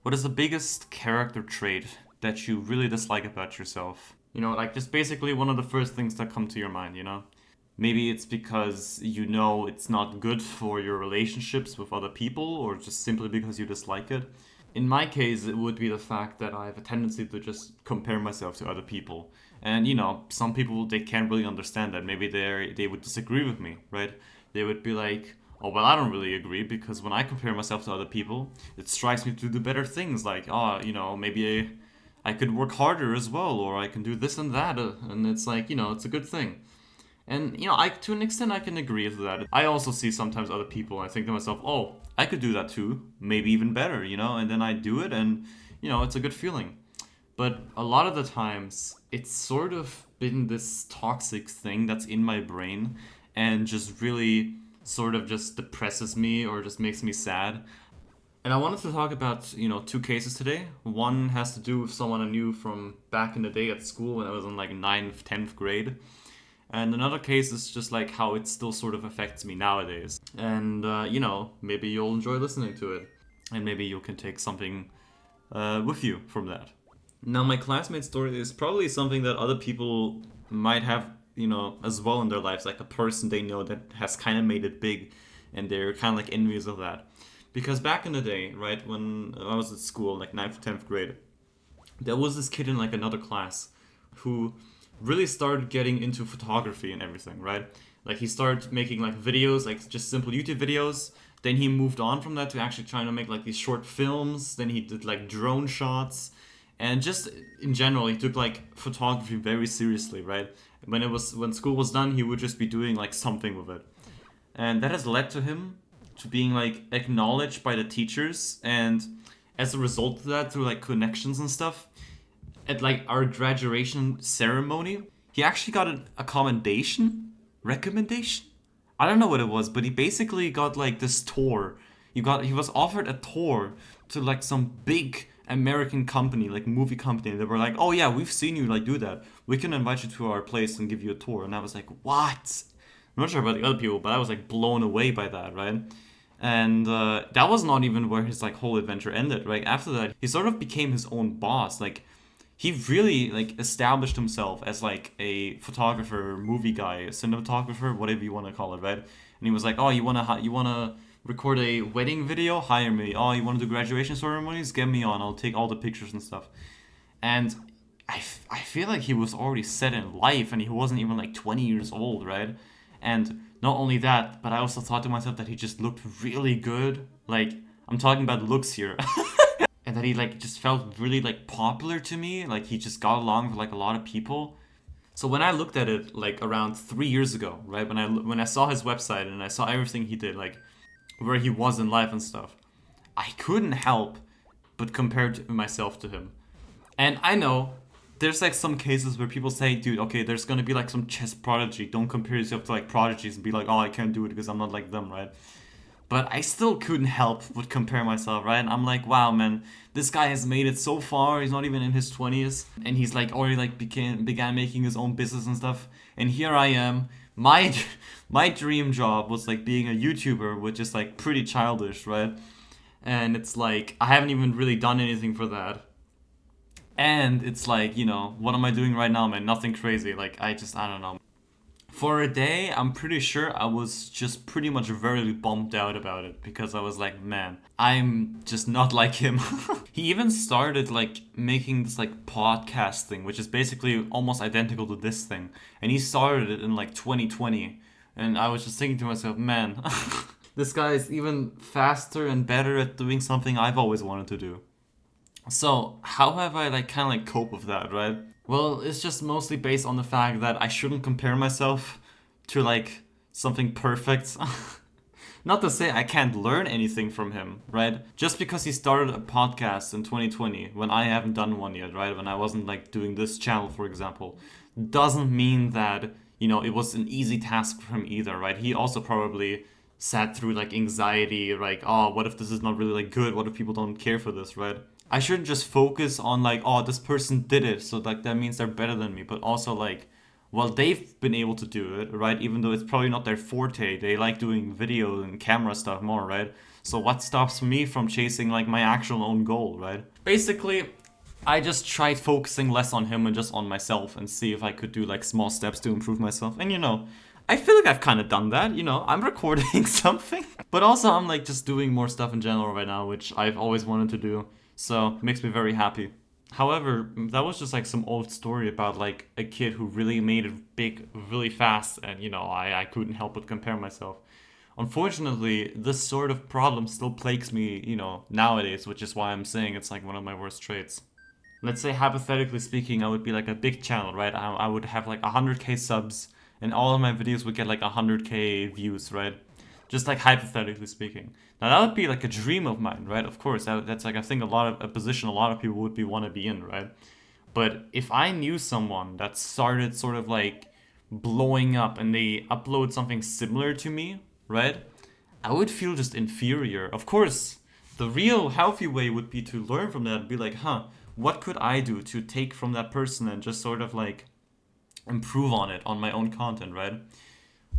What is the biggest character trait that you really dislike about yourself? Like just basically one of the first things that come to your mind. Maybe it's because you know it's not good for your relationships with other people, or just simply because you dislike it. In my case, it would be the fact that I have a tendency to just compare myself to other people. And some people they can't really understand that. Maybe they would disagree with me, right? They would be like, "Oh, well, I don't really agree because when I compare myself to other people, it strikes me to do better things. Like, maybe I could work harder as well, or I can do this and that." And it's like, it's a good thing. And I to an extent I can agree with that. I also see sometimes other people and I think to myself, oh, I could do that too, maybe even better, and then I do it and it's a good feeling. But a lot of the times it's sort of been this toxic thing that's in my brain and just really sort of just depresses me or just makes me sad. And I wanted to talk about, two cases today. One has to do with someone I knew from back in the day at school when I was in like ninth, 10th grade. And another case is just like how it still sort of affects me nowadays. And, maybe you'll enjoy listening to it. And maybe you can take something with you from that. Now, my classmate story is probably something that other people might have, as well in their lives. Like a person they know that has kind of made it big. And they're kind of like envious of that. Because back in the day, right, when I was at school, like 9th, 10th grade, there was this kid in like another class who really started getting into photography and everything, right? Like he started making like videos, like just simple YouTube videos. Then he moved on from that to actually trying to make like these short films. Then he did like drone shots. And just in general, he took like photography very seriously, right? When school was done, he would just be doing like something with it. And that has led to him to being like acknowledged by the teachers, and as a result of that, through like connections and stuff, at like our graduation ceremony, he actually got a commendation, recommendation. I don't know what it was, but he basically got like this tour. He was offered a tour to like some big American company, like movie company. They were like, "Oh yeah, we've seen you like do that. We can invite you to our place and give you a tour." And I was like, "What?" I'm not sure about the other people, but I was like blown away by that, right? And that was not even where his like whole adventure ended, right? After that, he sort of became his own boss. Like he really like established himself as like a photographer, movie guy, a cinematographer, whatever you want to call it, right? And he was like, "Oh, you wanna record a wedding video? Hire me. Oh, you want to do graduation ceremonies? Get me on. I'll take all the pictures and stuff." And I feel like he was already set in life, and he wasn't even like 20 years old, right? And not only that, but I also thought to myself that he just looked really good. Like, I'm talking about looks here. And that he like just felt really like popular to me. Like he just got along with like a lot of people. So when I looked at it like around 3 years ago, right, when I saw his website and I saw everything he did, like where he was in life and stuff, I couldn't help but compare myself to him. And I know there's like some cases where people say, dude, okay, there's gonna be like some chess prodigy. Don't compare yourself to like prodigies and be like, oh, I can't do it because I'm not like them, right? But I still couldn't help but compare myself, right? And I'm like, wow, man, this guy has made it so far. He's not even in his 20s, and he's like already like began making his own business and stuff. And here I am. My my dream job was like being a YouTuber, which is like pretty childish, right? And it's like I haven't even really done anything for that. And it's like, what am I doing right now, man? Nothing crazy. Like I don't know. For a day, I'm pretty sure I was just pretty much very bummed out about it because I was like, man, I'm just not like him. He even started like making this like podcast thing, which is basically almost identical to this thing. And he started it in like 2020. And I was just thinking to myself, man, this guy is even faster and better at doing something I've always wanted to do. So, how have I like kind of like cope with that, right? Well, it's just mostly based on the fact that I shouldn't compare myself to like something perfect. Not to say I can't learn anything from him, right? Just because he started a podcast in 2020 when I haven't done one yet, right? When I wasn't like doing this channel, for example, doesn't mean that, it was an easy task for him either, right? He also probably sat through like anxiety, like, oh, what if this is not really like good? What if people don't care for this, right? I shouldn't just focus on like, oh, this person did it, so like that means they're better than me, but also like, well, they've been able to do it, right? Even though it's probably not their forte, they like doing video and camera stuff more, right? So what stops me from chasing like my actual own goal, right? Basically, I just tried focusing less on him and just on myself and see if I could do like small steps to improve myself. And I feel like I've kind of done that. I'm recording something. But also I'm like just doing more stuff in general right now, which I've always wanted to do. So it makes me very happy. However, that was just like some old story about like a kid who really made it big really fast, and I couldn't help but compare myself. Unfortunately, this sort of problem still plagues me, nowadays, which is why I'm saying it's like one of my worst traits. Let's say, hypothetically speaking, I would be like a big channel, right? I would have like 100k subs, and all of my videos would get like 100k views, right? Just like hypothetically speaking. Now that would be like a dream of mine, right? Of course, that's like I think a position a lot of people would want to be in, right? But if I knew someone that started sort of like blowing up and they upload something similar to me, right? I would feel just inferior. Of course, the real healthy way would be to learn from that and be like, what could I do to take from that person and just sort of like improve on it on my own content, right?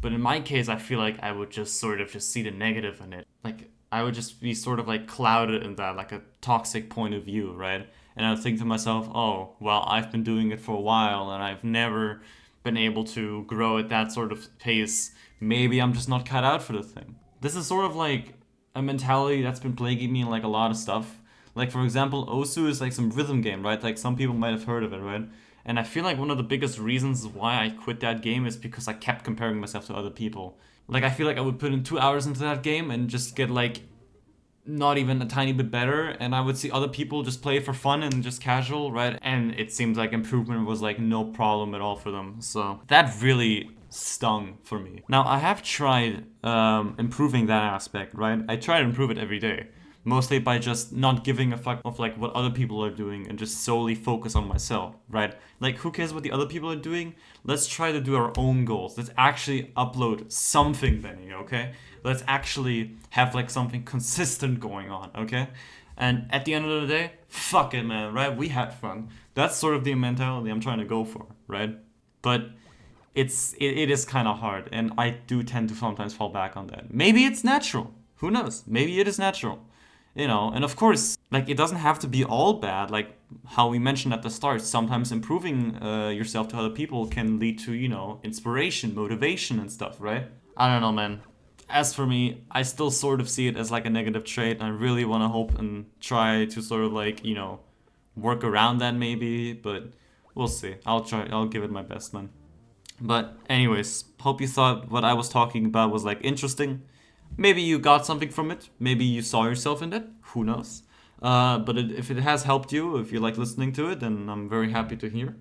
But in my case, I feel like I would just sort of just see the negative in it. Like, I would just be sort of like clouded in that, like a toxic point of view, right? And I would think to myself, oh, well, I've been doing it for a while and I've never been able to grow at that sort of pace. Maybe I'm just not cut out for the thing. This is sort of like a mentality that's been plaguing me in like a lot of stuff. Like, for example, Osu is like some rhythm game, right? Like, some people might have heard of it, right? And I feel like one of the biggest reasons why I quit that game is because I kept comparing myself to other people. Like, I feel like I would put in 2 hours into that game and just get like not even a tiny bit better, and I would see other people just play it for fun and just casual, right? And it seemed like improvement was like no problem at all for them. So that really stung for me. Now, I have tried improving that aspect, right? I try to improve it every day. Mostly by just not giving a fuck of like what other people are doing and just solely focus on myself, right? Like, who cares what the other people are doing? Let's try to do our own goals. Let's actually upload something, Benny, okay? Let's actually have like something consistent going on, okay? And at the end of the day, fuck it, man, right? We had fun. That's sort of the mentality I'm trying to go for, right? But it is kind of hard, and I do tend to sometimes fall back on that. Maybe it's natural. Who knows? Maybe it is natural. And of course, like, it doesn't have to be all bad. Like how we mentioned at the start, sometimes improving yourself to other people can lead to, inspiration, motivation and stuff, right? I don't know, man. As for me, I still sort of see it as like a negative trait. I really want to hope and try to sort of like, work around that maybe, but we'll see. I'll give it my best, man. But anyways, hope you thought what I was talking about was like interesting. Maybe you got something from it. Maybe you saw yourself in it. Who knows? But if it has helped you, if you like listening to it, then I'm very happy to hear.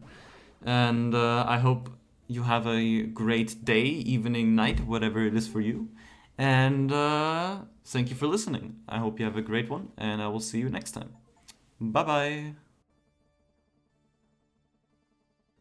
And I hope you have a great day, evening, night, whatever it is for you. And thank you for listening. I hope you have a great one, and I will see you next time. Bye bye.